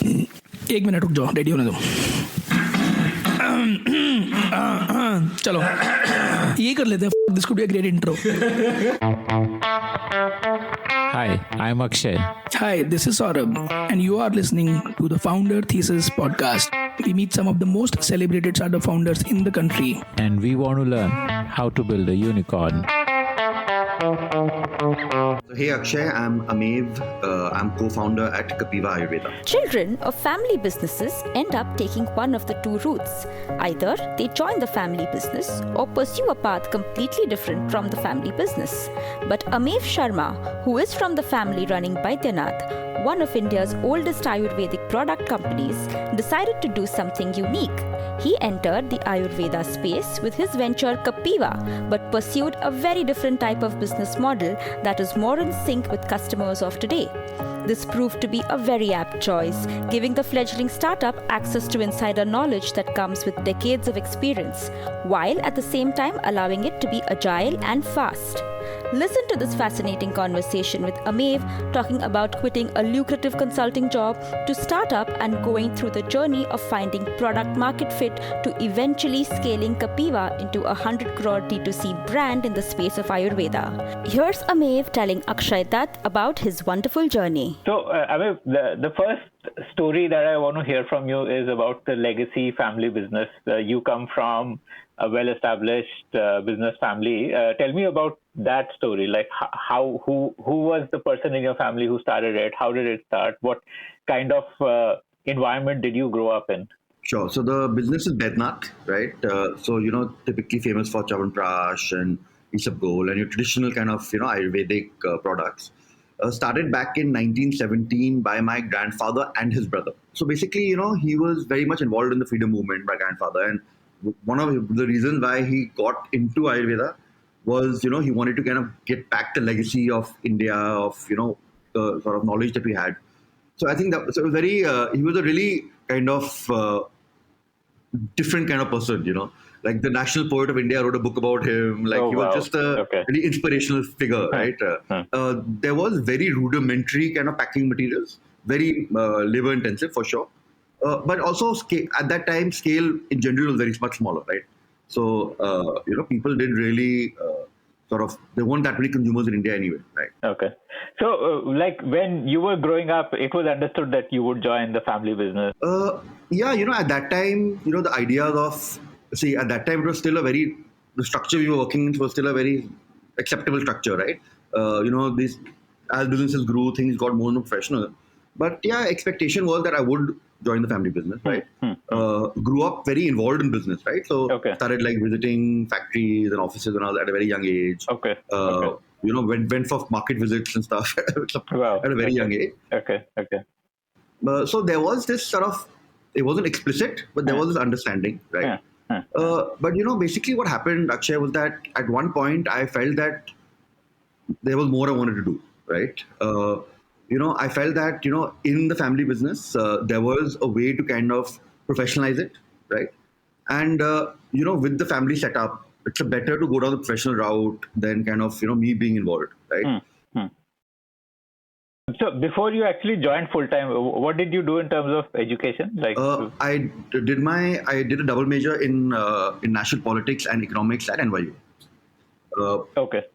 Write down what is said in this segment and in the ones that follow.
एक मिनट रुक जाओ, रेडी होने दो. चलो ये कर लेते हैं. This could be a great intro. Hi, I'm Akshay. Hi, this is Saurabh, and you are listening to the Founder Thesis podcast. We meet some of the most celebrated startup founders in the country. And we want to learn how to build a unicorn. Hey Akshay, I'm Ameve. I'm co-founder at Kapiva Ayurveda. Children of family businesses end up taking one of the two routes. Either they join the family business or pursue a path completely different from the family business. But Ameve Sharma, who is from the family running Baidyanath, one of India's oldest Ayurvedic product companies, decided to do something unique. He entered the Ayurveda space with his venture Kapiva, but pursued a very different type of business model that is more in sync with customers of today. This proved to be a very apt choice, giving the fledgling startup access to insider knowledge that comes with decades of experience, while at the same time allowing it to be agile and fast. Listen to this fascinating conversation with Ameve talking about quitting a lucrative consulting job to start up and going through the journey of finding product market fit to eventually scaling Kapiva into a 100 crore D2C brand in the space of Ayurveda. Here's Ameve telling Akshay Datt about his wonderful journey. So, Ameve, the first story that I want to hear from you is about the legacy family business. You come from a well-established business family. Tell me about that story. Like, who was the person in your family who started it? How did it start? What kind of environment did you grow up in? Sure. So the business is Baidyanath, right? So, typically famous for Chyawanprash and Isabgol and your traditional kind of, Ayurvedic products. Started back in 1917 by my grandfather and his brother. So basically, he was very much involved in the freedom movement, my grandfather. And one of the reasons why he got into Ayurveda was, he wanted to kind of get back the legacy of India, of, the sort of knowledge that we had. So I think that so it was very, he was a really kind of different kind of person, Like the national poet of India wrote a book about him. Like he was just a really inspirational figure, right? There was very rudimentary kind of packing materials, very labor intensive for sure. But also at that time, scale in general was very much smaller, right? So, people didn't really there weren't that many consumers in India anyway, right? Okay. So, like when you were growing up, it was understood that you would join the family business. At that time, the ideas of, at that time, it was still the structure we were working in was still a very acceptable structure, right? As businesses grew, things got more and more professional. But expectation was that I would join the family business, right? Grew up very involved in business, right? So started like visiting factories and offices and all at a very young age. Went for market visits and stuff at a very young age. So there was this sort of, it wasn't explicit, but there was this understanding, right? But basically what happened, Akshay, was that at one point I felt that there was more I wanted to do, right? I felt that, in the family business, there was a way to kind of professionalize it, right? And, with the family setup, it's better to go down the professional route than kind of, me being involved, right? So before you actually joined full-time, what did you do in terms of education? Like I did a double major in national politics and economics at NYU.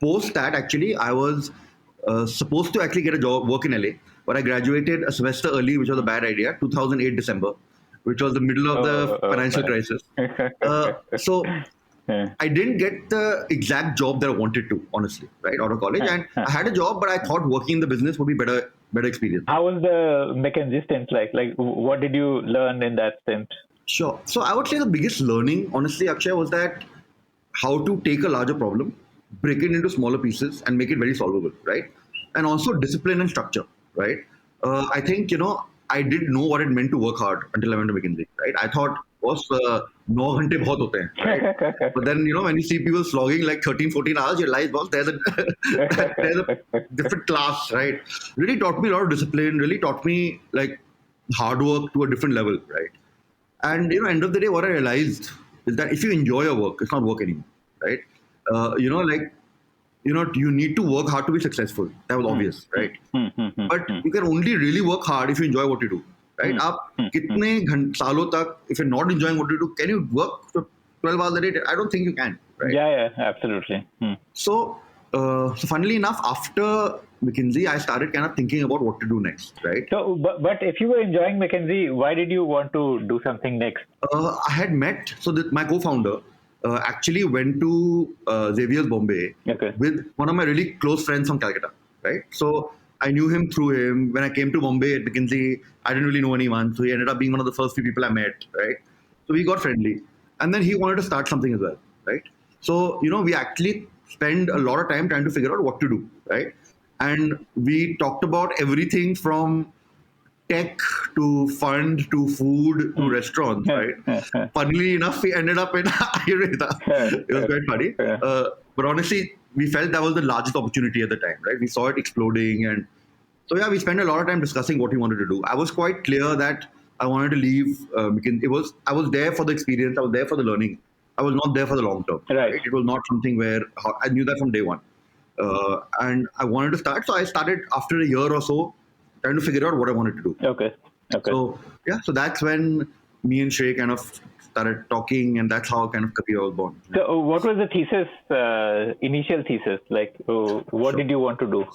Post that, actually, I was supposed to actually get a job, work in LA, but I graduated a semester early, which was a bad idea, 2008 December, which was the middle of the financial crisis. So I didn't get the exact job that I wanted to, honestly, right, out of college. And I had a job, but I thought working in the business would be better experience. How was the McKinsey stint like? Like, what did you learn in that stint? Sure. So I would say the biggest learning, honestly, Akshay, was that how to take a larger problem, break it into smaller pieces and make it very solvable, right? And also discipline and structure, right? I think, I didn't know what it meant to work hard until I went to McKinsey, right? I thought, 9 घंटे बहुत होते हैं, right? But then, when you see people slogging like 13, 14 hours, you realize, there's a different class, right? Really taught me a lot of discipline, really taught me like hard work to a different level, right? And, end of the day, what I realized is that if you enjoy your work, it's not work anymore, right? You need to work hard to be successful. That was obvious, right? But you can only really work hard if you enjoy what you do, right? आप कितने सालों तक, if you're not enjoying what you do, can you work for 12 hours a day? I don't think you can, right? Yeah, absolutely. So funnily enough, after McKinsey, I started kind of thinking about what to do next, right? So, but if you were enjoying McKinsey, why did you want to do something next? I had met, my co-founder actually went to Xavier's Bombay with one of my really close friends from Calcutta, right? So I knew him through him. When I came to Bombay at McKinsey, I didn't really know anyone. So he ended up being one of the first few people I met, right? So we got friendly. And then he wanted to start something as well, right? So, we actually spend a lot of time trying to figure out what to do, right? And we talked about everything from tech to fund to food to restaurants, right? Funnily enough, we ended up in Ayurveda. It was quite funny. But honestly, we felt that was the largest opportunity at the time, right? We saw it exploding. And so, we spent a lot of time discussing what we wanted to do. I was quite clear that I wanted to leave McKinsey. I was there for the experience. I was there for the learning. I was not there for the long term. Right. It was not something where I knew that from day one. And I wanted to start. So I started after a year or so trying to figure out what I wanted to do. Okay. So that's when me and Shrey kind of started talking, and that's how kind of Kapiva was born. So what was the thesis, initial thesis? Like, what did you want to do?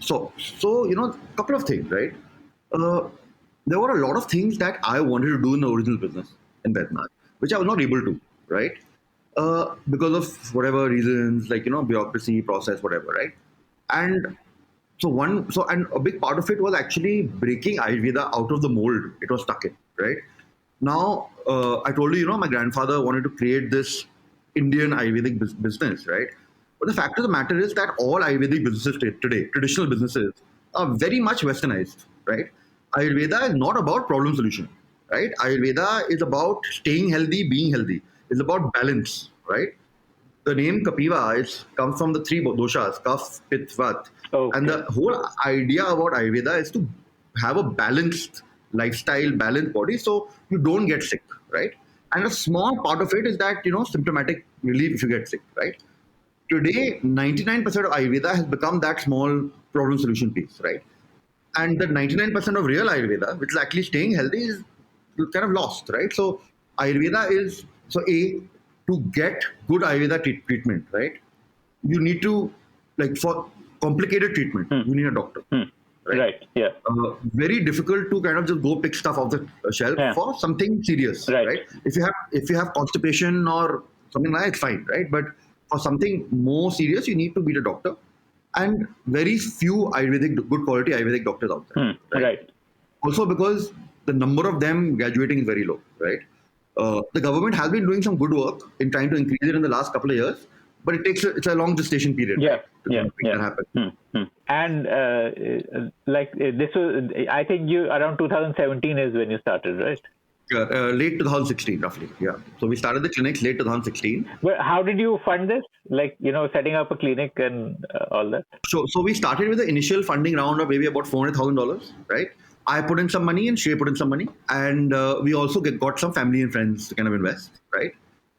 So a couple of things, right? There were a lot of things that I wanted to do in the original business in Baidyanath, which I was not able to, right? Because of whatever reasons, like, bureaucracy, process, whatever, right? And and a big part of it was actually breaking Ayurveda out of the mold it was stuck in, right? Now, I told you, my grandfather wanted to create this Indian Ayurvedic business, right? But the fact of the matter is that all Ayurvedic businesses today, traditional businesses, are very much westernized, right? Ayurveda is not about problem solution, right? Ayurveda is about staying healthy, being healthy. It's about balance, right? The name Kapiva comes from the three doshas, Kapha, Pitta, Vata. Okay. And the whole idea about Ayurveda is to have a balanced lifestyle, balanced body, so you don't get sick, right? And a small part of it is that, symptomatic relief if you get sick, right? Today, 99% of Ayurveda has become that small problem solution piece, right? And the 99% of real Ayurveda, which is actually staying healthy, is kind of lost, right? So Ayurveda is, to get good Ayurveda treatment, right? You need to, for complicated treatment, you need a doctor. Right. Yeah. Very difficult to kind of just go pick stuff off the shelf for something serious, right? If you have constipation or something like that, it's fine, right? But for something more serious, you need to meet a doctor. And very few good quality Ayurvedic doctors out there. Right. Also because the number of them graduating is very low, right? The government has been doing some good work in trying to increase it in the last couple of years, but it's a long gestation period. Yeah. To make that happen. And this was, I think around 2017 is when you started, right? Late 2016, roughly. Yeah. So we started the clinics late 2016. But how did you fund this? Setting up a clinic and all that? So we started with the initial funding round of maybe about $400,000, right? I put in some money and Shrey put in some money. And we also got some family and friends to kind of invest, right?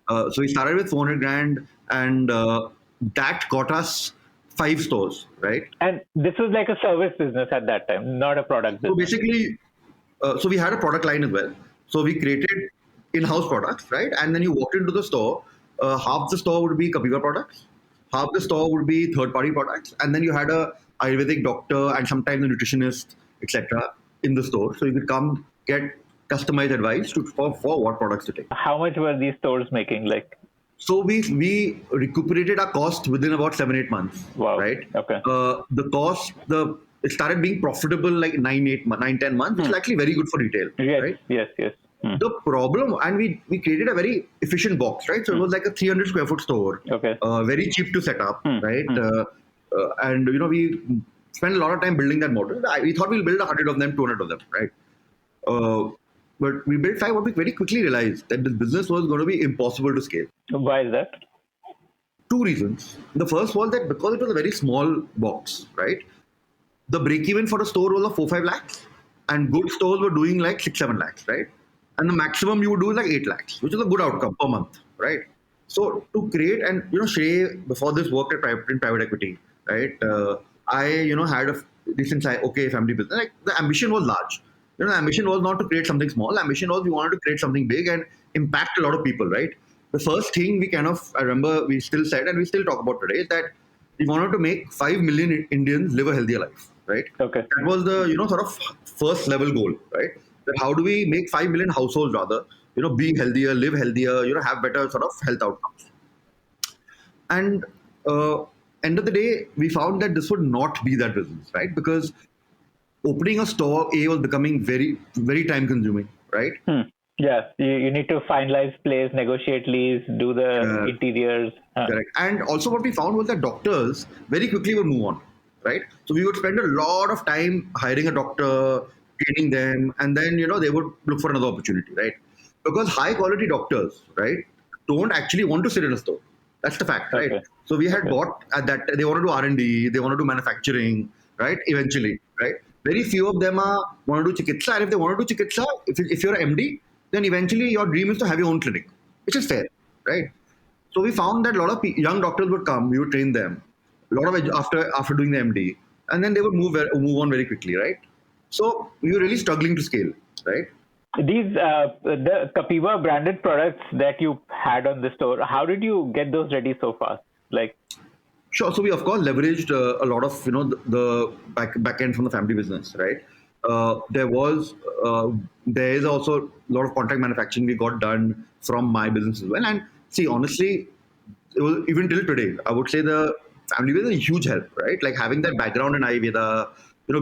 So we started with 400 grand and that got us 5 stores, right? And this was like a service business at that time, not a product business. So basically, so we had a product line as well. So we created in-house products, right? And then you walked into the store, half the store would be Kapiva products, half the store would be third-party products, and then you had a Ayurvedic doctor and sometimes a nutritionist, etc. in the store. So you could come get customized advice for what products to take. How much were these stores making? So we recuperated our cost within about 7-8 months. Wow. Right? Okay. It started being profitable 9-10 months, which is actually very good for retail. Yes, right? Yes. The problem, and we created a very efficient box, right? So it was like a 300 square foot store. Okay. Very cheap to set up, right? And we spent a lot of time building that model. We thought we'll build 100 of them, 200 of them, right? But we built 5. What we very quickly realized that this business was going to be impossible to scale. Why is that? 2 reasons. The first was that because it was a very small box, right? The break even for a store was 4-5 lakhs, and good stores were doing 6-7 lakhs, right? And the maximum you would do is 8 lakhs, which is a good outcome per month, right? So to create, and Shrey before this worked in private equity, right? I had a decent family business. The ambition was large, ambition was not to create something small. Ambition was we wanted to create something big and impact a lot of people, right? The first thing I remember we still said and we still talk about today is that we wanted to make 5 million Indians live a healthier life, right? Okay. That was the, sort of first level goal, right? That how do we make 5 million households rather, be healthier, live healthier, have better sort of health outcomes. And end of the day, we found that this would not be that business, right? Because opening a store, was becoming very, very time consuming, right? Yeah, you need to finalize place, negotiate lease, do the interiors. Correct. And also what we found was that doctors very quickly would move on, right? So we would spend a lot of time hiring a doctor, training them, and then, they would look for another opportunity, right? Because high quality doctors, right, don't actually want to sit in a store. That's the fact, right? Okay. So we had bought at that, they want to do R&D, they want to do manufacturing, right? Eventually, right? Very few of them want to do chikitsa. And if they want to do chikitsa, if you're an MD, then eventually your dream is to have your own clinic, which is fair, right? So we found that a lot of young doctors would come, we would train them, a lot of after doing the MD, and then they would move on very quickly, right? So we were really struggling to scale, right? These the Kapiva branded products that you had on the store, how did you get those ready so fast? Sure. So we of course leveraged a lot of the back end from the family business, right? There is also a lot of contract manufacturing we got done from my business as well. And see, honestly, it was, even till today, I would say the family business is a huge help, right? Like having that background in Ayurveda,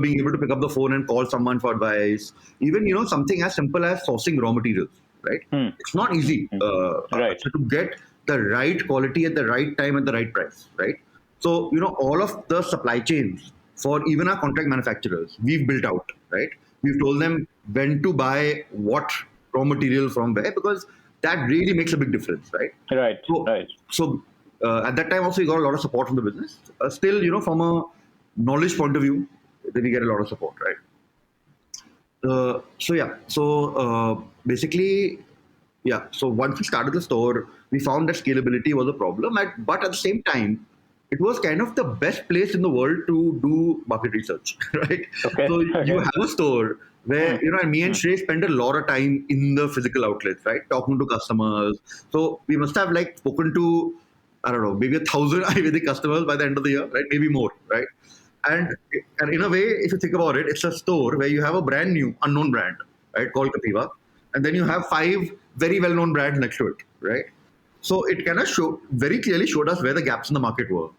being able to pick up the phone and call someone for advice, even, something as simple as sourcing raw materials, right? It's not easy Right. to get the right quality at the right time at the right price, right? So, all of the supply chains for even our contract manufacturers, we've built out, right? We've told them when to buy what raw material from where, because that really makes a big difference, right? Right. So at that time also we got a lot of support from the business. Still, from a knowledge point of view, then we get a lot of support, right? So once we started the store, we found that scalability was a problem, but at the same time, it was kind of the best place in the world to do market research, right? Okay. So you have a store where, me and Shrey spend a lot of time in the physical outlets, right? Talking to customers. So we must have spoken to, I don't know, maybe 1,000 Ayurvedic customers by the end of the year, right? Maybe more, right? And in a way, if you think about it, it's a store where you have a brand new, unknown brand, right? Called Kapiva. And then you have 5 very well-known brands next to it, right? So it kind of very clearly showed us where the gaps in the market were,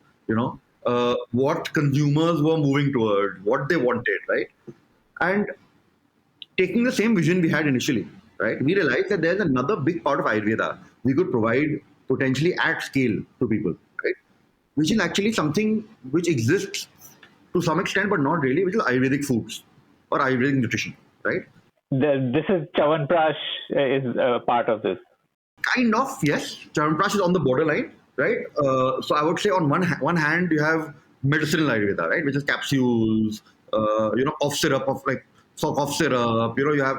what consumers were moving toward, what they wanted, right? And taking the same vision we had initially, right? We realized that there's another big part of Ayurveda we could provide potentially at scale to people, right? Which is actually something which exists to some extent, but not really, which is Ayurvedic foods or Ayurvedic nutrition, right? This is Chyawanprash is part of this. Kind of, yes. Chyawanprash is on the borderline, right? So I would say on one hand, you have medicinal Ayurveda, right? Which is capsules, cough syrup cough syrup, you have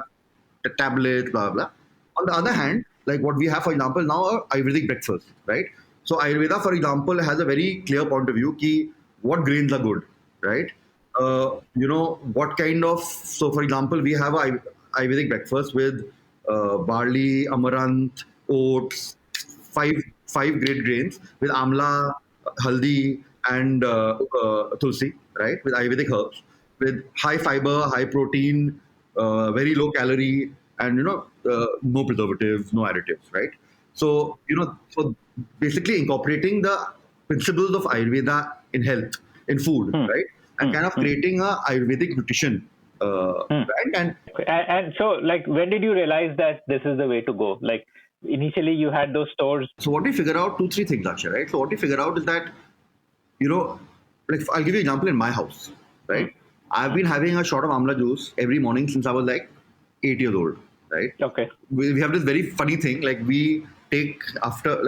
the tablets, blah, blah. On the other hand, like what we have, for example, now are Ayurvedic breakfast, right? So Ayurveda, for example, has a very clear point of view ki what grains are good, right? What kind of, so for example, we have a Ayurvedic breakfast with barley, amaranth, oats, five great grains with amla, haldi, and tulsi, right? With Ayurvedic herbs, with high fiber, high protein, very low calorie, and no preservatives, no additives, right? So so basically incorporating the principles of Ayurveda in health, in food, right? And kind of creating a Ayurvedic nutrition. And so, when did you realize that this is the way to go? Initially, you had those stores. So what we figured out, 2-3 things, Akshay, right? So what we figured out is that, I'll give you an example in my house, right? I've been having a shot of amla juice every morning since I was 8 years old, right? Okay. We have this very funny thing, we take after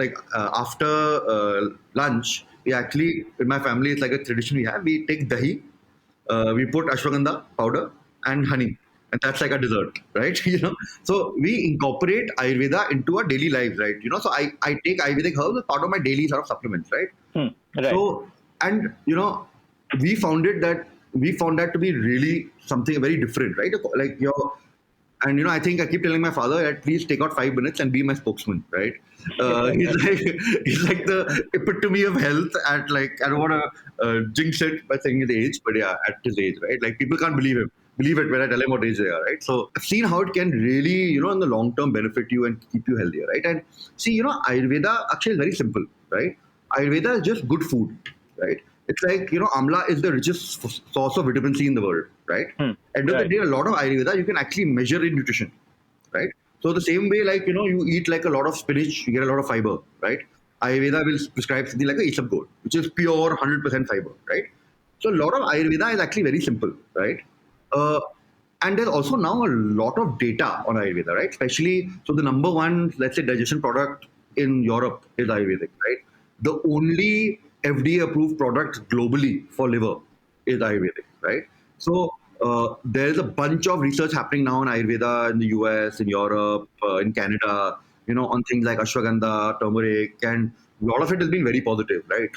lunch, we actually, in my family, it's like a tradition we have, we take dahi, we put ashwagandha powder and honey. And that's like a dessert, right? So we incorporate Ayurveda into our daily lives, right? So I take Ayurvedic herbs as part of my daily sort of supplements, right? Right. So, and we found it that we found that to be really something very different, right? Like and I think I keep telling my father that please take out 5 minutes and be my spokesman, right? He's like the epitome of health at like, I don't want to jinx it by saying his age, but yeah, at his age, right? Like people can't believe it when I tell him what age they are, right? So I've seen how it can really, in the long term benefit you and keep you healthier, right? And see, Ayurveda actually is very simple, right? Ayurveda is just good food, right? It's like, amla is the richest source of vitamin C in the world, right? End of the day, a lot of Ayurveda you can actually measure in nutrition, right? So the same way, like, you eat like a lot of spinach, you get a lot of fiber, right? Ayurveda will prescribe something like a Isabgol, which is pure 100% fiber, right? So a lot of Ayurveda is actually very simple, right? And there's also now a lot of data on Ayurveda, right? Especially, so the number one, let's say, digestion product in Europe is Ayurvedic, right? The only FDA-approved product globally for liver is Ayurvedic, right? So there's a bunch of research happening now in Ayurveda in the US, in Europe, in Canada, on things like ashwagandha, turmeric, and a lot of it has been very positive, right?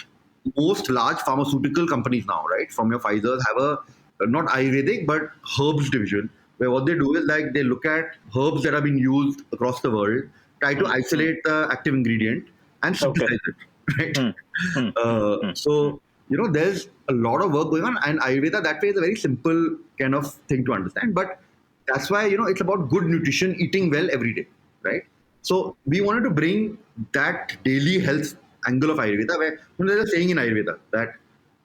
Most large pharmaceutical companies now, right, from your Pfizer's have a not Ayurvedic but herbs division, where what they do is like they look at herbs that have been used across the world, try to isolate the active ingredient and synthesize it, right? So there's a lot of work going on, and Ayurveda that way is a very simple kind of thing to understand. But that's why it's about good nutrition, eating well every day, right? So we wanted to bring that daily health angle of Ayurveda, where there's a saying in Ayurveda that,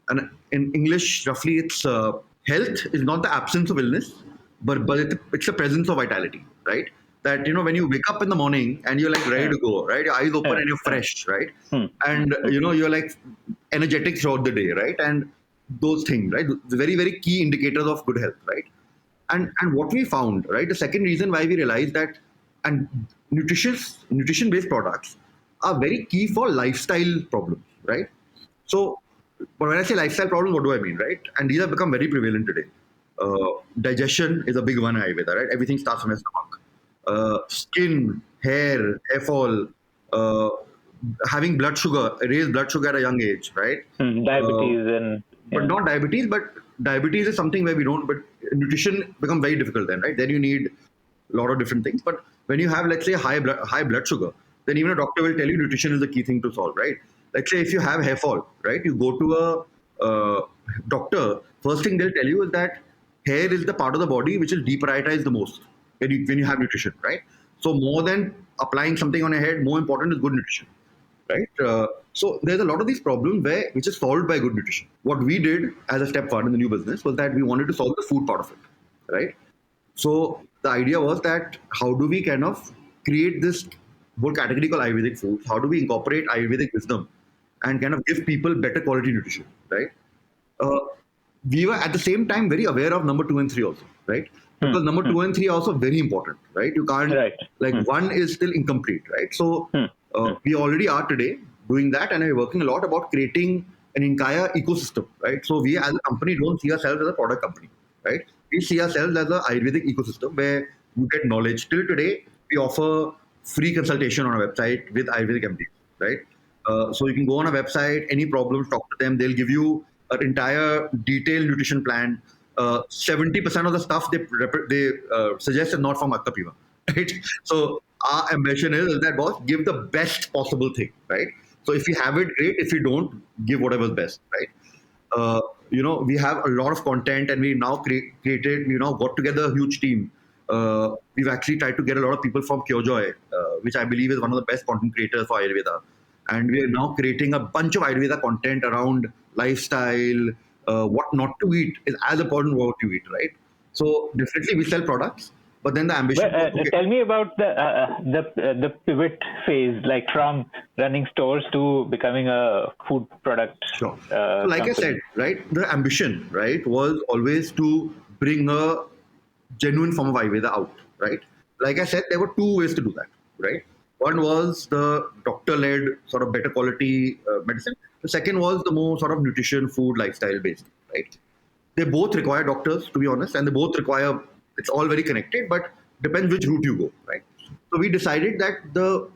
and in English, roughly, it's health is not the absence of illness, but it's the presence of vitality, right? That when you wake up in the morning and you're like ready to go, right? Your eyes open and you're fresh, right? And you're like energetic throughout the day, right? And those things, right? The very, very key indicators of good health, right? And what we found, right? The second reason why we realized that, and nutrition-based products are very key for lifestyle problems, right? So, but when I say lifestyle problems, what do I mean, right? And these have become very prevalent today. Digestion is a big one in Ayurveda, right? Everything starts from your stomach. Skin, hair fall, having raised blood sugar at a young age, right? Diabetes but not diabetes, but diabetes is something where we don't, but nutrition becomes very difficult then, right? Then you need a lot of different things. But when you have, let's say, high blood sugar, then even a doctor will tell you nutrition is the key thing to solve, right? Let's say if you have hair fall, right? You go to a doctor, first thing they'll tell you is that hair is the part of the body which is deprioritized the most when you have nutrition, right? So more than applying something on your head, more important is good nutrition, right? So there's a lot of these problems which is solved by good nutrition. What we did as a step forward in the new business was that we wanted to solve the food part of it, right? So the idea was that how do we kind of create this whole category called Ayurvedic foods? How do we incorporate Ayurvedic wisdom and kind of give people better quality nutrition, right? We were at the same time very aware of number 2 and 3 also, right? Because number 2 and 3 are also very important, right? You can't, one is still incomplete, right? So we already are today doing that, and we're working a lot about creating an entire ecosystem, right? So we as a company don't see ourselves as a product company, right? We see ourselves as an Ayurvedic ecosystem where you get knowledge. Till today, we offer free consultation on our website with Ayurvedic MDs, right? So you can go on our website, any problems, talk to them. They'll give you an entire detailed nutrition plan. 70% of the stuff they suggest is not from Kapiva, right? So our ambition is that, boss, give the best possible thing, right? So if you have it, great. If you don't, give whatever's best, right? We have a lot of content, and we now created, got together a huge team. We've actually tried to get a lot of people from Kyojoy, which I believe is one of the best content creators for Ayurveda. And we are now creating a bunch of Ayurveda content around lifestyle, what not to eat is as important as what you eat, right? So definitely we sell products, but then the ambition. Tell me about the pivot phase, like from running stores to becoming a food product. Sure. So like company. I said, right, the ambition, right, was always to bring a genuine form of Ayurveda out, right? Like I said, there were 2 ways to do that, right? One was the doctor-led sort of better quality medicine. The second was the more sort of nutrition, food, lifestyle based, right? They both require doctors, to be honest, and they both require, it's all very connected, but depends which route you go, right? So we decided that the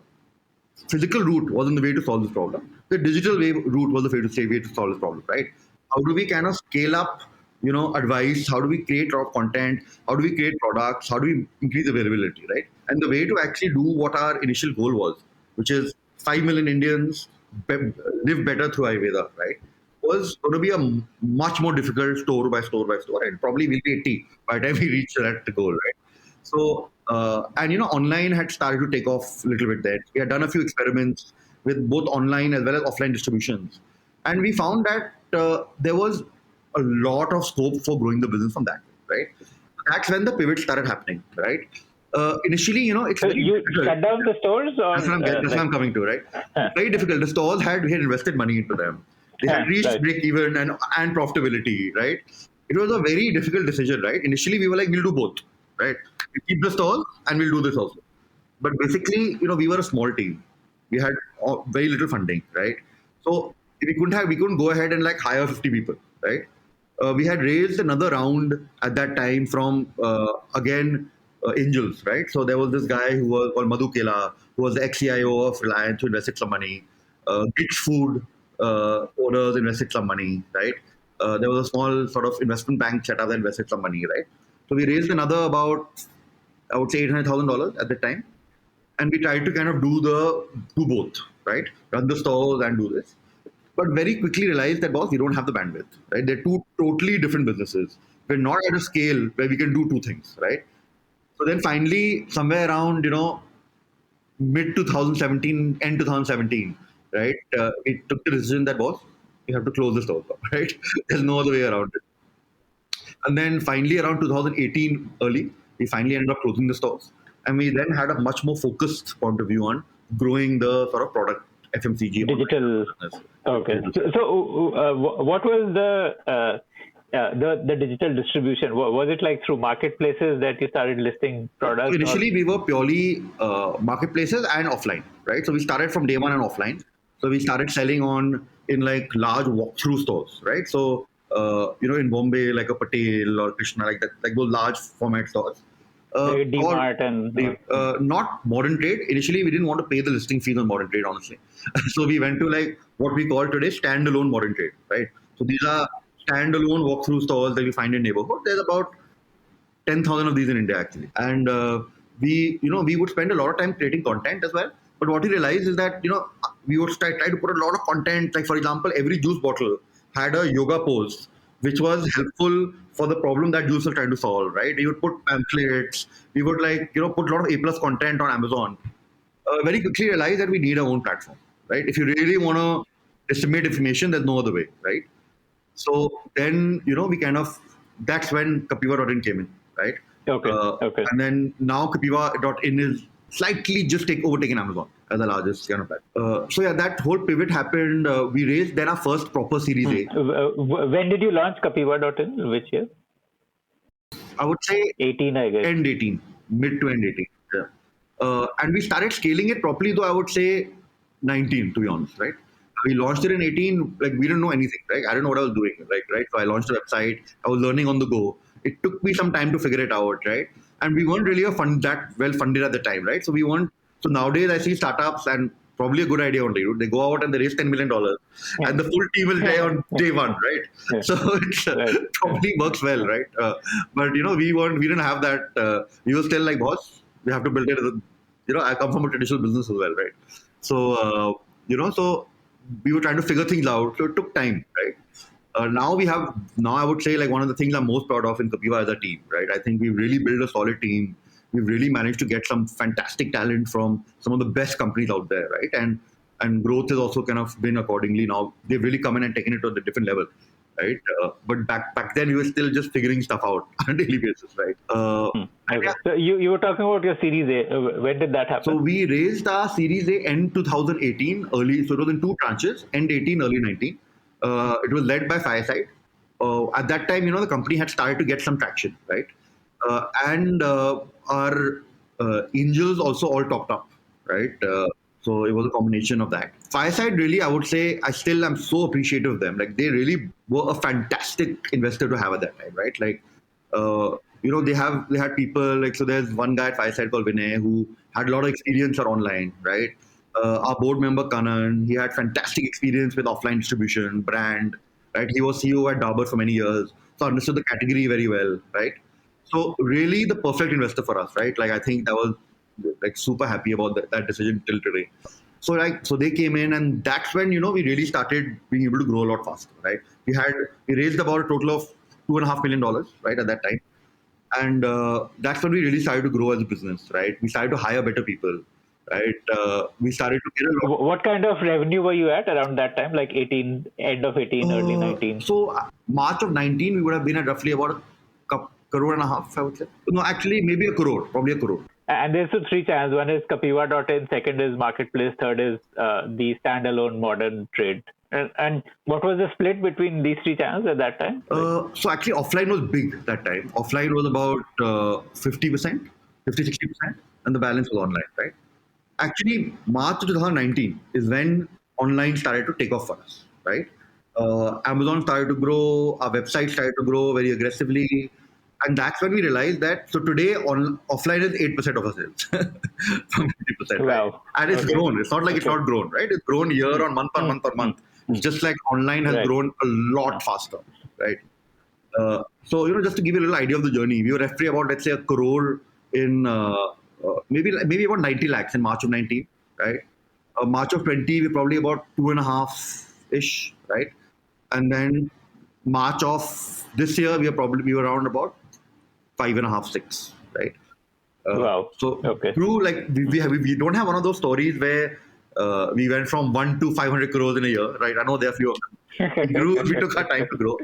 physical route wasn't the way to solve this problem. The digital route was the way to solve this problem, right? How do we kind of scale up advice. How do we create our content? How do we create products? How do we increase availability, right? And the way to actually do what our initial goal was, which is 5 million Indians live better through Ayurveda, right? Was going to be a much more difficult store by store by store, and probably will be 80 by the time we reach that goal, right? So, and online had started to take off a little bit there. We had done a few experiments with both online as well as offline distributions, and we found that there was a lot of scope for growing the business from that, right? That's when the pivot started happening, right? Initially, it's So very you difficult. shut down the stores, or That's what I'm coming to, right? It's very difficult. The stores we had invested money into them. They had reached Right. break even and profitability, right? It was a very difficult decision, right? Initially, we were like, we'll do both, right? We keep the stores and we'll do this also. But basically, we were a small team. We had very little funding, right? So we couldn't go ahead and like hire 50 people, right? We had raised another round at that time from angels, right? So there was this guy who was called Madhu Kela, who was the ex-CIO of Reliance, who invested some money. Gitch Food owners invested some money, right? There was a small sort of investment bank set up that invested some money, right? So we raised another about, I would say, $800,000 at the time, and we tried to kind of do both, right? Run the stores and do this, but very quickly realized that, boss, we don't have the bandwidth, right? They're two totally different businesses. We're not at a scale where we can do two things, right? So then finally, somewhere around, mid 2017, end 2017, right? We took the decision that, boss, we have to close the store, right? There's no other way around it. And then finally, around 2018 early, we finally ended up closing the stores. And we then had a much more focused point of view on growing the sort of product FMCG. Digital. business. Okay. So what was the digital distribution? Was it like through marketplaces that you started listing products? So initially, we were purely marketplaces and offline, right? So we started from day one and offline. So we started selling in like large walkthrough stores, right? So in Bombay, like a Patel or Krishna, like that, like those large format stores. Like DMart and not modern trade. Initially, we didn't want to pay the listing fees on modern trade, honestly. So we went to like what we call today standalone modern trade, right? So these are standalone walkthrough stores that we find in neighborhood. There's about 10,000 of these in India actually, and we would spend a lot of time creating content as well. But what we realized is that we would try to put a lot of content. Like for example, every juice bottle had a yoga pose, which was helpful for the problem that juice was trying to solve, right? We would put pamphlets. We would put a lot of A+ content on Amazon. Very quickly realized that we need our own platform, right? If you really want to disseminate information, there's no other way, right? So then, that's when Kapiva.in came in, right? Okay. And then now Kapiva.in is slightly just overtaken Amazon as the largest kind of platform. So yeah, that whole pivot happened. We raised then our first proper Series A. When did you launch Kapiva.in? Which year? I would say 18, I guess. end 18, mid to end 18. Yeah. And we started scaling it properly, though I would say 19, to be honest, right? We launched it in 18, like we didn't know anything, right? I didn't know what I was doing, right? So I launched the website. I was learning on the go. It took me some time to figure it out, right? And we weren't really that well funded at the time, right? So So nowadays I see startups, and probably a good idea only. They go out and they raise $10 million, and the full team is there on day one, right? Yeah. So it probably works well, right? But we didn't have that. We were still like, boss, we have to build it. I come from a traditional business as well, right? So so we were trying to figure things out. So it took time, right? Now I would say like one of the things I'm most proud of in Kapiva as a team, right? I think we've really built a solid team. We've really managed to get some fantastic talent from some of the best companies out there, right? And growth has also kind of been accordingly. Now they've really come in and taken it to a different level, right? But back then we were still just figuring stuff out on a daily basis, right? Okay. So you were talking about your Series A. When did that happen? So we raised our Series A end 2018 early. So it was in two tranches, end 18, early 19. It was led by Fireside. At that time, the company had started to get some traction, right? And our angels also all topped up, right? So it was a combination of that. Fireside, really, I would say, I still am so appreciative of them. Like they really were a fantastic investor to have at that time, right? Like, they had people like, so there's one guy at Fireside called Vinay who had a lot of experience online, right? Our board member Kanan, he had fantastic experience with offline distribution, brand, right? He was CEO at Dabur for many years. so understood the category very well, right? So really the perfect investor for us, right? Like I think that was like super happy about that decision till today. So they came in, and that's when we really started being able to grow a lot faster, right? We raised about a total of $2.5 million, right, at that time, and that's when we really started to grow as a business, right? We started to hire better people, right? We started to get a lot. What kind of revenue were you at around that time, like 18, end of 18, early 19? So March of 19, we would have been at roughly about a crore and a half, I would say. No, actually, maybe a crore, probably a crore. And there's the three channels. One is Kapiva.in, second is Marketplace, third is the standalone modern trade. And what was the split between these three channels at that time? So actually, offline was big that time. Offline was about 50%, 50-60%, and the balance was online, right? Actually, March 2019 is when online started to take off for us, right? Amazon started to grow, our website started to grow very aggressively. And that's when we realized that, so today offline is 8% of our sales from 50%. Wow. Right? And it's grown. It's not like it's not grown, right? It's grown year on month on month on month. It's just like online has grown a lot faster, right? So, just to give you a little idea of the journey, we were roughly about, let's say, a crore in maybe about 90 lakhs in March of 19, right? March of 20, we're probably about 2.5-ish, right? And then March of this year, we were around about 5.5, 6, right? Wow. So okay. Through we don't have one of those stories where we went from 1 to 500 crores in a year, right? I know there are a few of them. We took our time to grow,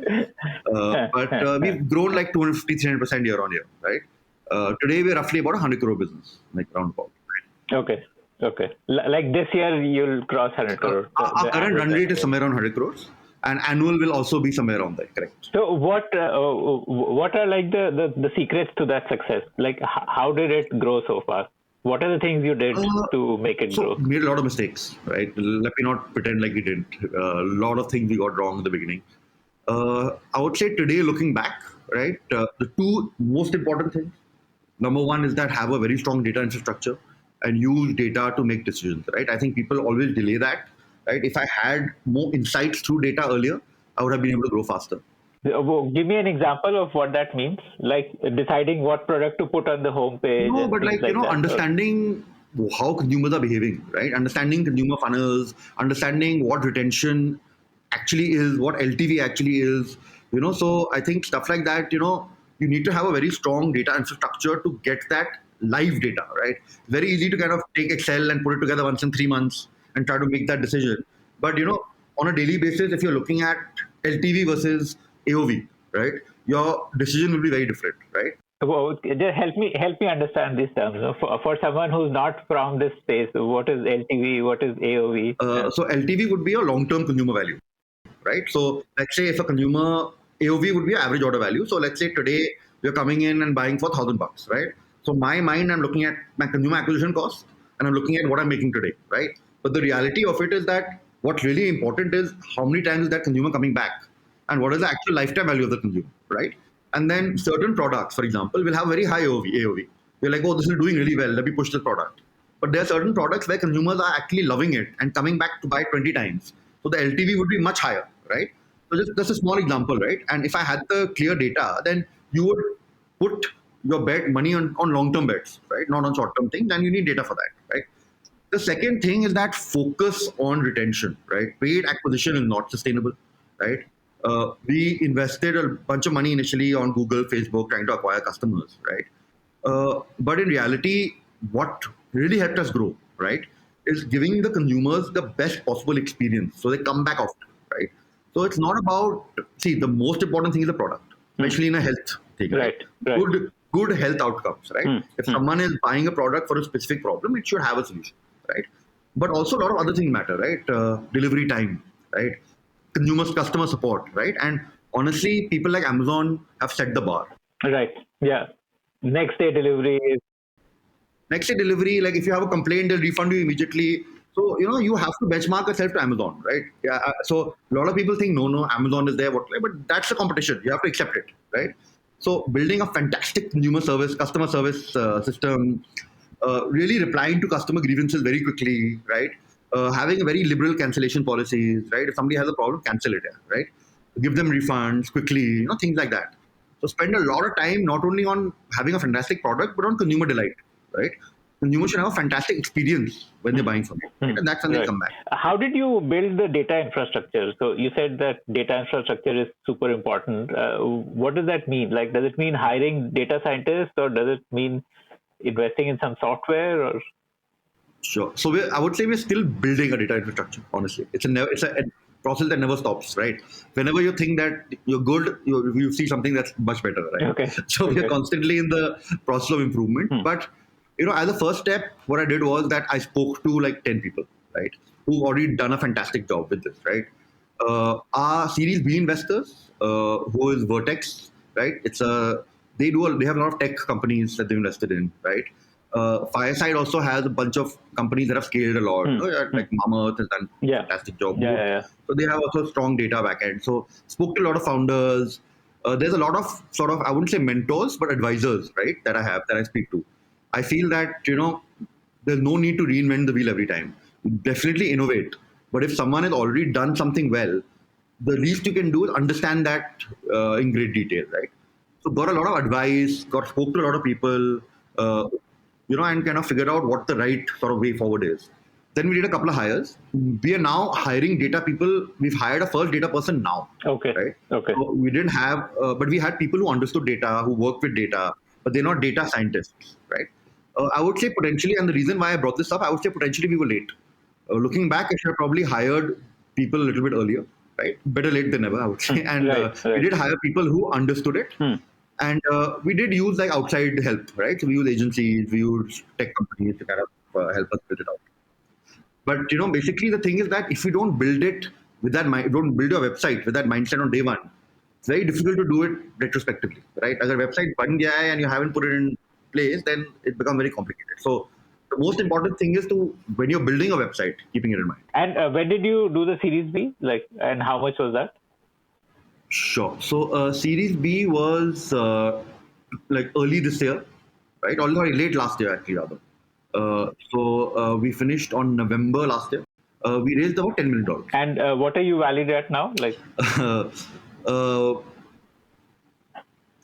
but we've grown like 250-300% year on year, right? Today we're roughly about 100 crore business, like round about. Right? Okay. Like this year you'll cross 100 crore. Our current run rate is somewhere around 100 crores. And annual will also be somewhere around there, correct? So what are like the secrets to that success? Like how did it grow so fast? What are the things you did to make it grow? We made a lot of mistakes, right? Let me not pretend like we didn't. A lot of things we got wrong in the beginning. I would say today, looking back, right, the two most important things. Number one is that have a very strong data infrastructure and use data to make decisions, right? I think people always delay that. Right? If I had more insights through data earlier, I would have been able to grow faster. Give me an example of what that means, like deciding what product to put on the homepage. No, but understanding how consumers are behaving, right? Understanding consumer funnels, understanding what retention actually is, what LTV actually is. So I think stuff like that. You need to have a very strong data infrastructure to get that live data, right? Very easy to kind of take Excel and put it together once in 3 months and try to make that decision. But, on a daily basis, if you're looking at LTV versus AOV, right, your decision will be very different, right? Well, just help me understand these terms. For someone who's not from this space, what is LTV? What is AOV? So LTV would be a long-term consumer value, right? So let's say if a consumer AOV would be average order value. So let's say today you're coming in and buying for $1,000, right? So my mind, I'm looking at my consumer acquisition cost and I'm looking at what I'm making today, right? But the reality of it is that what's really important is how many times is that consumer coming back and what is the actual lifetime value of the consumer, right? And then certain products, for example, will have very high AOV. We're like, oh, this is doing really well. Let me push this product. But there are certain products where consumers are actually loving it and coming back to buy 20 times. So the LTV would be much higher, right? So just a small example, right? And if I had the clear data, then you would put your money on long-term bets, right? Not on short-term things. And you need data for that, right? The second thing is that focus on retention, right? Paid acquisition is not sustainable, right? We invested a bunch of money initially on Google, Facebook, trying to acquire customers, right? But in reality, what really helped us grow, right, is giving the consumers the best possible experience so they come back often, right? So it's not about, the most important thing is the product, especially in a health thing, right? Good health outcomes, right? If someone is buying a product for a specific problem, it should have a solution, right? But also a lot of other things matter, right? Delivery time, right? Customer support, right? And honestly, people like Amazon have set the bar. Right. Yeah. Next day delivery, like if you have a complaint, they'll refund you immediately. So, you have to benchmark yourself to Amazon, right? Yeah. So a lot of people think, no, Amazon is there, but that's the competition. You have to accept it, right? So building a fantastic customer service system, really replying to customer grievances very quickly, right? Having a very liberal cancellation policies, right? If somebody has a problem, cancel it, right? give them refunds quickly, things like that. So spend a lot of time not only on having a fantastic product, but on consumer delight, right? Consumers should have a fantastic experience when they're buying from you, right? And that's when they come back. How did you build the data infrastructure? So you said that data infrastructure is super important. What does that mean? Like, does it mean hiring data scientists, or does it mean investing in some software? Or Sure. So I would say we're still building a data infrastructure. Honestly, it's a process that never stops, right? Whenever you think that you're good, you see something that's much better, right? Okay. So we're constantly in the process of improvement. But as a first step, what I did was that I spoke to like 10 people, right, who've already done a fantastic job with this, right? Our Series B investors, who is Vertex, right? They have a lot of tech companies that they invested in, right? Fireside also has a bunch of companies that have scaled a lot. Like Mammoth has done a fantastic job. So they have also strong data backend. So spoke to a lot of founders. There's a lot of sort of, I wouldn't say mentors, but advisors, right, that I speak to. I feel that, there's no need to reinvent the wheel every time. Definitely innovate. But if someone has already done something well, the least you can do is understand that in great detail, right? So got a lot of advice, spoke to a lot of people, and kind of figured out what the right sort of way forward is. Then we did a couple of hires. We are now hiring data people. We've hired a first data person now. Okay. Right. Okay. So we didn't have, but we had people who understood data, who worked with data, but they're not data scientists, right? I would say potentially, and the reason why I brought this up, I would say potentially we were late. Looking back, I should have probably hired people a little bit earlier, right? Better late than never, I would say. And we did hire people who understood it. And we did use like outside help, right? So we use agencies, we use tech companies to kind of help us build it out. But basically the thing is that if you don't build it with that mind, don't build your website with that mindset on day one, it's very difficult to do it retrospectively, right? If a website ban gaya hai and you haven't put it in place, then it becomes very complicated. So the most important thing is when you're building a website, keeping it in mind. And when did you do the Series B? And how much was that? Sure. So Series B was early this year, right? Or late last year, actually, rather. So we finished on November last year. We raised about $10 million. And what are you valued at now?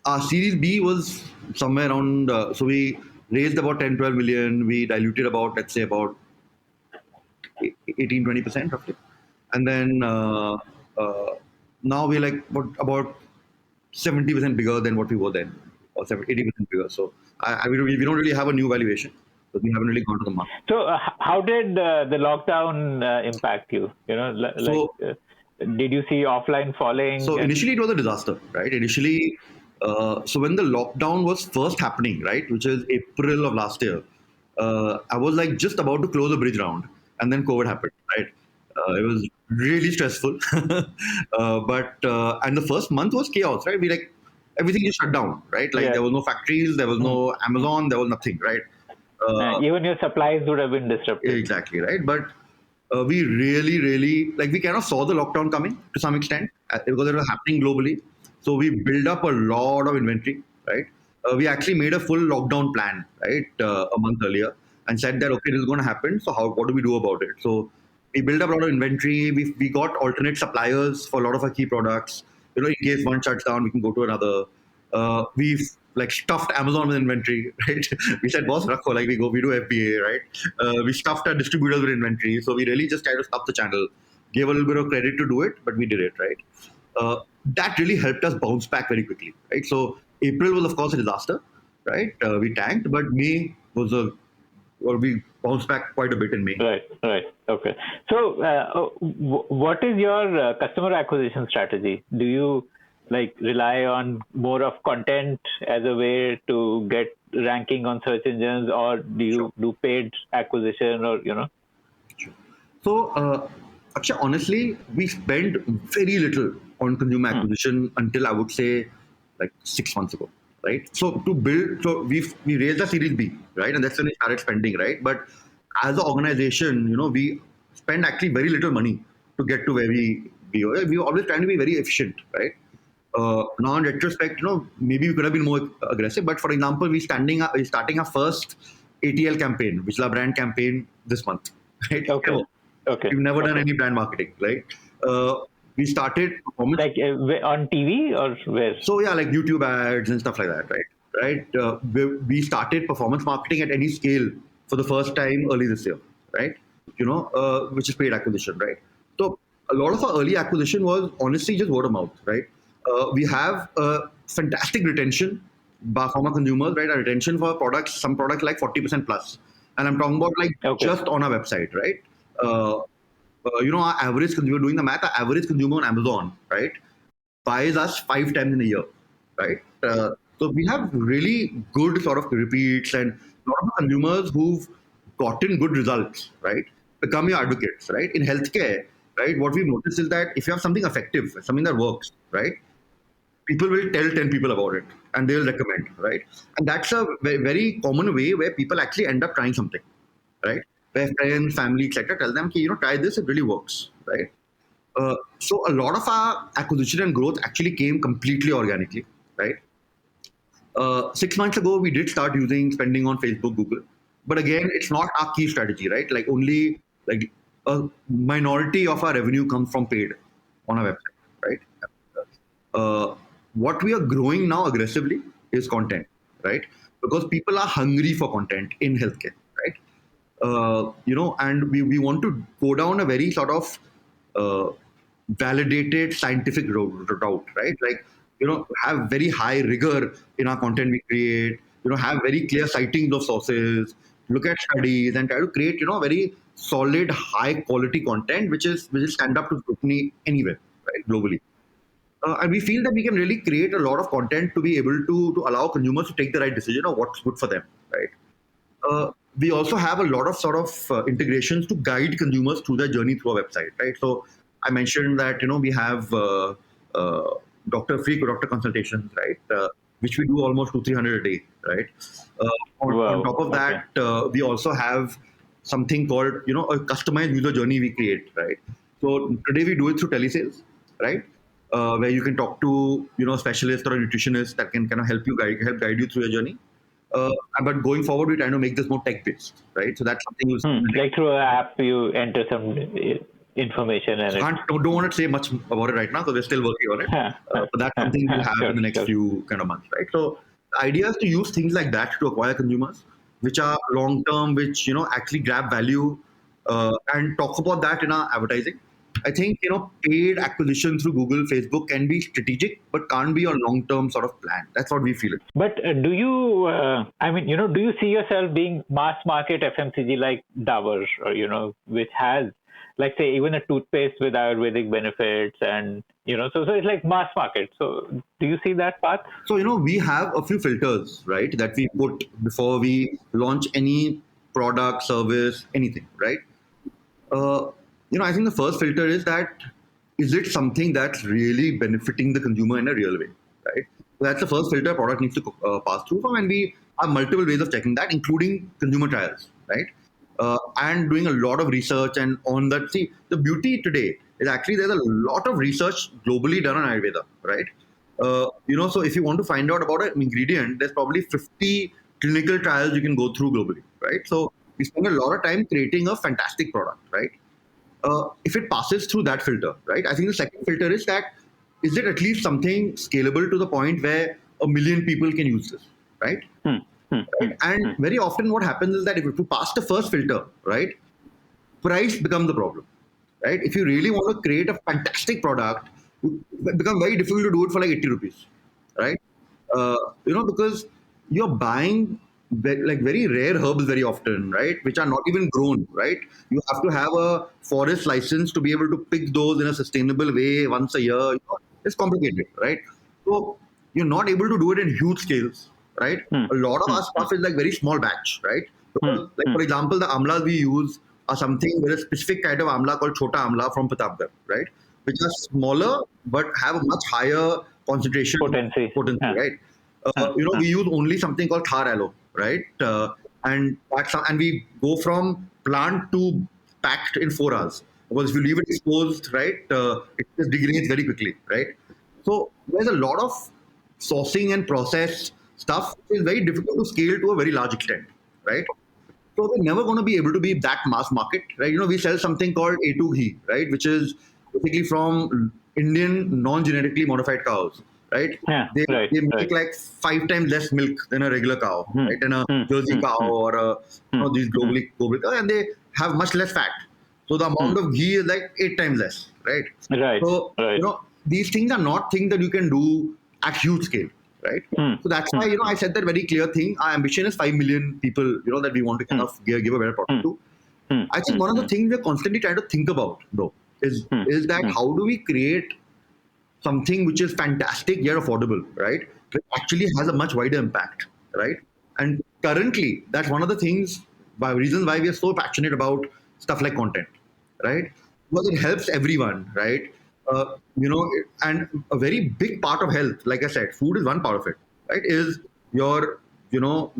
Our Series B was somewhere around, so we raised about 10-12 million. We diluted about, let's say, about 18-20% roughly. And then now we're like about 70% bigger than what we were then, or 80% bigger. So we don't really have a new valuation, but we haven't really gone to the market. So how did the lockdown impact you? Did you see offline falling? So initially it was a disaster, right? Initially, so when the lockdown was first happening, right, which is April of last year, I was like just about to close a bridge round, and then COVID happened, right? It was really stressful, but and the first month was chaos, right? Everything just shut down, right? There was no factories, there was no Amazon, there was nothing, right? Even your supplies would have been disrupted. Exactly, right? But we really, we kind of saw the lockdown coming to some extent because it was happening globally. So we built up a lot of inventory, right? We actually made a full lockdown plan, right, a month earlier, and said that, okay, this is going to happen. So what do we do about it? So we built up a lot of inventory. We got alternate suppliers for a lot of our key products. In case one shuts down, we can go to another. We've stuffed Amazon with inventory, right? We said, boss, rakho, we do FBA, right? We stuffed our distributors with inventory. So we really just tried to stuff the channel. Gave a little bit of credit to do it, but we did it, right? That really helped us bounce back very quickly, right? So April was, of course, a disaster, right? We tanked, but May was we bounced back quite a bit in May. Right. Okay. So what is your customer acquisition strategy? Do you rely on more of content as a way to get ranking on search engines, or do you do paid acquisition, or Sure. So Akshay, honestly, we spent very little on consumer acquisition until I would say 6 months ago, right? So to build, so we raised a Series B, right, and that's when we started spending, right? But as an organization, we spend actually very little money to get to where we always trying to be very efficient, right? Now in retrospect, maybe we could have been more aggressive. But for example, we're starting our first ATL campaign, which is our brand campaign, this month, right? Okay. We've never done any brand marketing, right? we started performance. Like on TV or where? So yeah, like YouTube ads and stuff like that, right? We started performance marketing at any scale for the first time early this year, right? Which is paid acquisition, right? So a lot of our early acquisition was honestly just word of mouth, right? We have fantastic retention from our consumers, right? Our retention for products, some products like 40% plus, and I'm talking about like just on our website, right? Our average consumer, doing the math, our average consumer on Amazon, right, buys us 5 times in a year, right? So we have really good sort of repeats, and a lot of consumers who've gotten good results, right, become your advocates, right? In healthcare, right, what we've noticed is that if you have something effective, something that works, right, people will tell 10 people about it and they'll recommend, right? And that's a very common way where people actually end up trying something, right? Where friends, family, etc. tell them, try this, it really works, right? So a lot of our acquisition and growth actually came completely organically, right? 6 months ago, we did start spending on Facebook, Google. But again, it's not our key strategy, right? Like only like a minority of our revenue comes from paid on our website, right? What we are growing now aggressively is content, right? Because people are hungry for content in healthcare, right? And we want to go down a very sort of validated scientific route, right? Like, have very high rigor in our content we create, have very clear sightings of sources, look at studies and try to create, very solid, high quality content, which is stand up to scrutiny anywhere, right? Globally. And we feel that we can really create a lot of content to be able to allow consumers to take the right decision of what's good for them, right? We also have a lot of sort of integrations to guide consumers through their journey through our website, right? So I mentioned that, we have doctor consultations, right? Which we do almost 200-300 a day, right? On top of that, we also have something called, a customized user journey we create, right? So today we do it through telesales, right? Where you can talk to, a specialist or a nutritionist that can kind of help guide you through your journey. But going forward, we're trying to make this more tech-based, right? So that's something like through an app, you enter some information and don't want to say much about it right now because we're still working on it. But that's something we'll have in the next few kind of months, right? So the idea is to use things like that to acquire consumers, which are long-term, which actually grab value, and talk about that in our advertising. I think paid acquisition through Google, Facebook can be strategic, but can't be a long-term sort of plan. That's what we feel. But do you, do you see yourself being mass market FMCG like Dabur, or which has, like, say, even a toothpaste with Ayurvedic benefits, and so it's like mass market. So do you see that path? So we have a few filters, right, that we put before we launch any product, service, anything, right? I think the first filter is that, is it something that's really benefiting the consumer in a real way, right? So that's the first filter product needs to pass through from, and we have multiple ways of checking that, including consumer trials, right? And doing a lot of research and on that. See, the beauty today is actually there's a lot of research globally done on Ayurveda, right? So if you want to find out about an ingredient, there's probably 50 clinical trials you can go through globally, right? So we spend a lot of time creating a fantastic product, right? If it passes through that filter, right? I think the second filter is that, is it at least something scalable to the point where 1 million people can use this, right? Right? And very often what happens is that if you pass the first filter, right, price becomes the problem, right? If you really want to create a fantastic product, it becomes very difficult to do it for like 80 rupees, right? Because you're buying very rare herbs very often, right? Which are not even grown, right? You have to have a forest license to be able to pick those in a sustainable way once a year. It's complicated, right? So you're not able to do it in huge scales, right? A lot of our stuff is like very small batch, right? Because, like for example, the amlas we use are something with a specific kind of amla called Chota Amla from Pratapgarh, right? Which are smaller but have a much higher concentration potency, right? We use only something called Thar aloe, right? And we go from plant to packed in 4 hours. Because if you leave it exposed, right, it just degrades very quickly, right? So there's a lot of sourcing and process stuff which is very difficult to scale to a very large extent, right? So we're never going to be able to be that mass market, right? We sell something called A2 ghee, right, which is basically from Indian non-genetically modified cows, right? They make like 5 times less milk than a regular cow, right? And a Jersey cow or these global cows, and they have much less fat. So the amount of ghee is like 8 times less, right? So these things are not things that you can do at huge scale, right? So that's why I said that very clear thing. Our ambition is 5 million people, that we want to kind of give a better product to. I think one of the things we're constantly trying to think about, though, is that how do we create something which is fantastic yet affordable, right? Which actually has a much wider impact, right? And currently, that's one of the reasons why we are so passionate about stuff like content, right? Because it helps everyone, right? And a very big part of health, like I said, food is one part of it, right? Is your,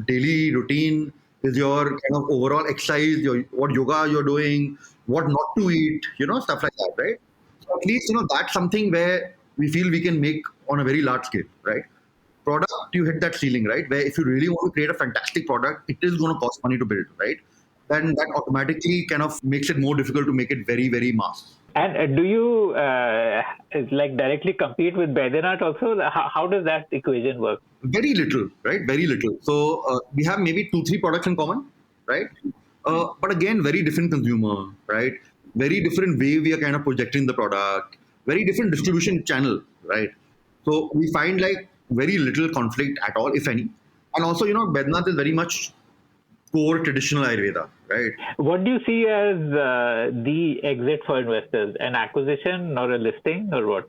daily routine, is your kind of overall exercise, what yoga you're doing, what not to eat, stuff like that, right? So at least, that's something where we feel we can make on a very large scale, right? Product, you hit that ceiling, right? Where if you really want to create a fantastic product, it is going to cost money to build, right? Then that automatically kind of makes it more difficult to make it very, very mass. And do you directly compete with Baidyanath also? How does that equation work? Very little, right? Very little. So we have maybe 2-3 products in common, right? But again, very different consumer, right? Very different way we are kind of projecting the product. Very different distribution channel, right? So we find like very little conflict at all, if any. And also, Baidyanath is very much core traditional Ayurveda, right? What do you see as the exit for investors? An acquisition or a listing or what?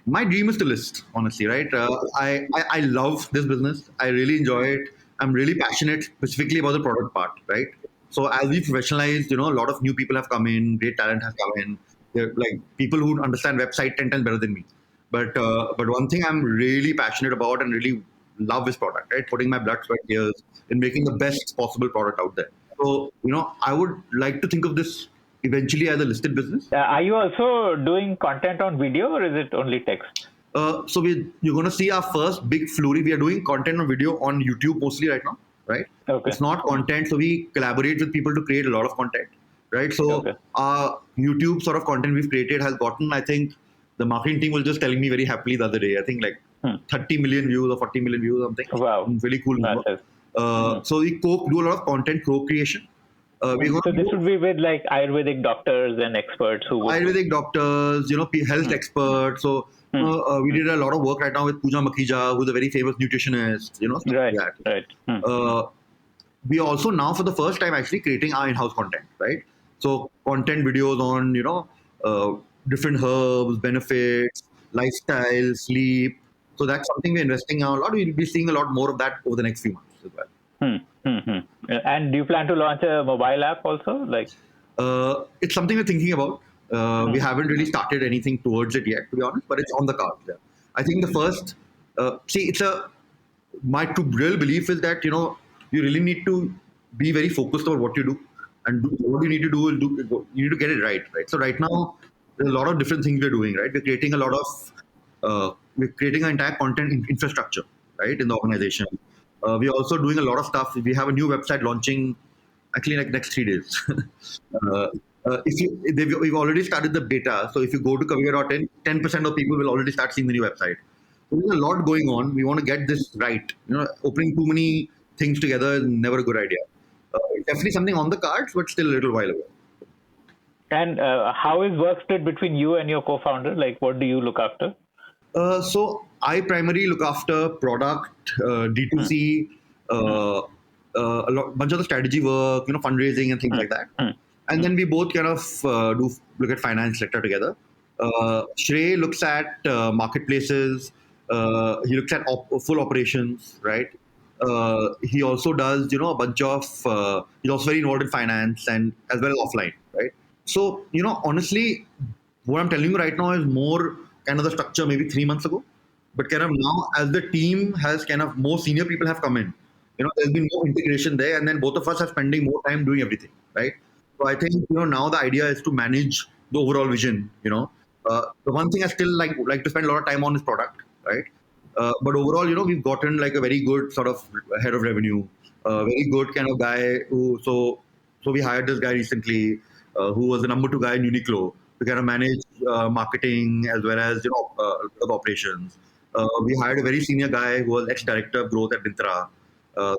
My dream is to list, honestly, right? I love this business. I really enjoy it. I'm really passionate specifically about the product part, right? So as we professionalized, a lot of new people have come in, great talent has come in. They're like people who understand website 10 times better than me. But one thing I'm really passionate about and really love is product, right? Putting my blood, sweat, tears in making the best possible product out there. So, I would like to think of this eventually as a listed business. Are you also doing content on video or is it only text? So you're going to see our first big flurry. We are doing content on video on YouTube mostly right now, right? Okay. It's not content. So we collaborate with people to create a lot of content, right? So our YouTube sort of content we've created has gotten, I think, the marketing team was just telling me very happily the other day, I think 30 million views or 40 million views or something. Wow. Really cool number. So we do a lot of content co-creation. So this would be with like Ayurvedic doctors and experts Ayurvedic doctors, health experts. So we did a lot of work right now with Pooja Makhija, who's a very famous nutritionist. Right. We also now for the first time actually creating our in-house content, right? So content videos on different herbs, benefits, lifestyle, sleep. So that's something we're investing in a lot. We'll be seeing a lot more of that over the next few months as well. And do you plan to launch a mobile app also? It's something we're thinking about. We haven't really started anything towards it yet, to be honest, but it's on the cards. Yeah. I think the first, my real belief is that, you really need to be very focused on what you do and what you need to do. You need to get it right? So right now, there's a lot of different things we're doing, right? We're creating we're creating an entire content infrastructure, right, in the organization. We're also doing a lot of stuff. We have a new website launching actually like next 3 days. We've already started the beta. So if you go to Kapiva.in, 10% of people will already start seeing the new website. So there's a lot going on. We want to get this right. Opening too many things together is never a good idea. It's definitely something on the cards, but still a little while away. And how is work split between you and your co-founder? What do you look after? So I primarily look after product, D2C, a bunch of the strategy work, fundraising and things like that. And then we both kind of look at finance sector together. Shrey looks at marketplaces. He looks at full operations, right? He also does, a bunch of, he's also very involved in finance and as well as offline, right? So, honestly, what I'm telling you right now is more kind of the structure maybe 3 months ago. But kind of now as the team has kind of more senior people have come in, there's been more integration there. And then both of us are spending more time doing everything, right? So I think, now the idea is to manage the overall vision, The one thing I still like to spend a lot of time on is product, right? But overall, we've gotten like a very good sort of head of revenue, very good kind of guy so we hired this guy recently, who was the number 2 guy in Uniqlo to kind of manage marketing as well as operations. We hired a very senior guy who was ex-director of growth at Myntra,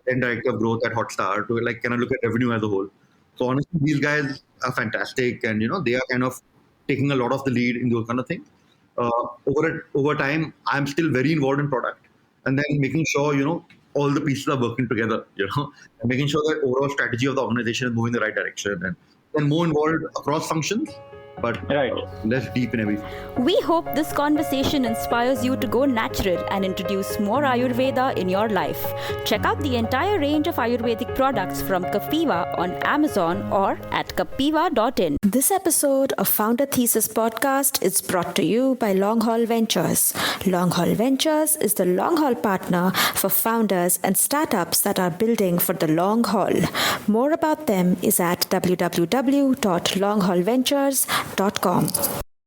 then director of growth at Hotstar to like kind of look at revenue as a whole. So honestly, these guys are fantastic, and they are kind of taking a lot of the lead in those kind of things. Over time, I'm still very involved in product, and then making sure all the pieces are working together, and making sure that overall strategy of the organization is moving in the right direction, and then more involved across functions, but less deep in everything. We hope this conversation inspires you to go natural and introduce more Ayurveda in your life. Check out the entire range of Ayurvedic products from Kapiva on Amazon or at kapiva.in. This episode of Founder Thesis podcast is brought to you by Long Haul Ventures. Long Haul Ventures is the long haul partner for founders and startups that are building for the long haul. More about them is at www.longhaulventures.com.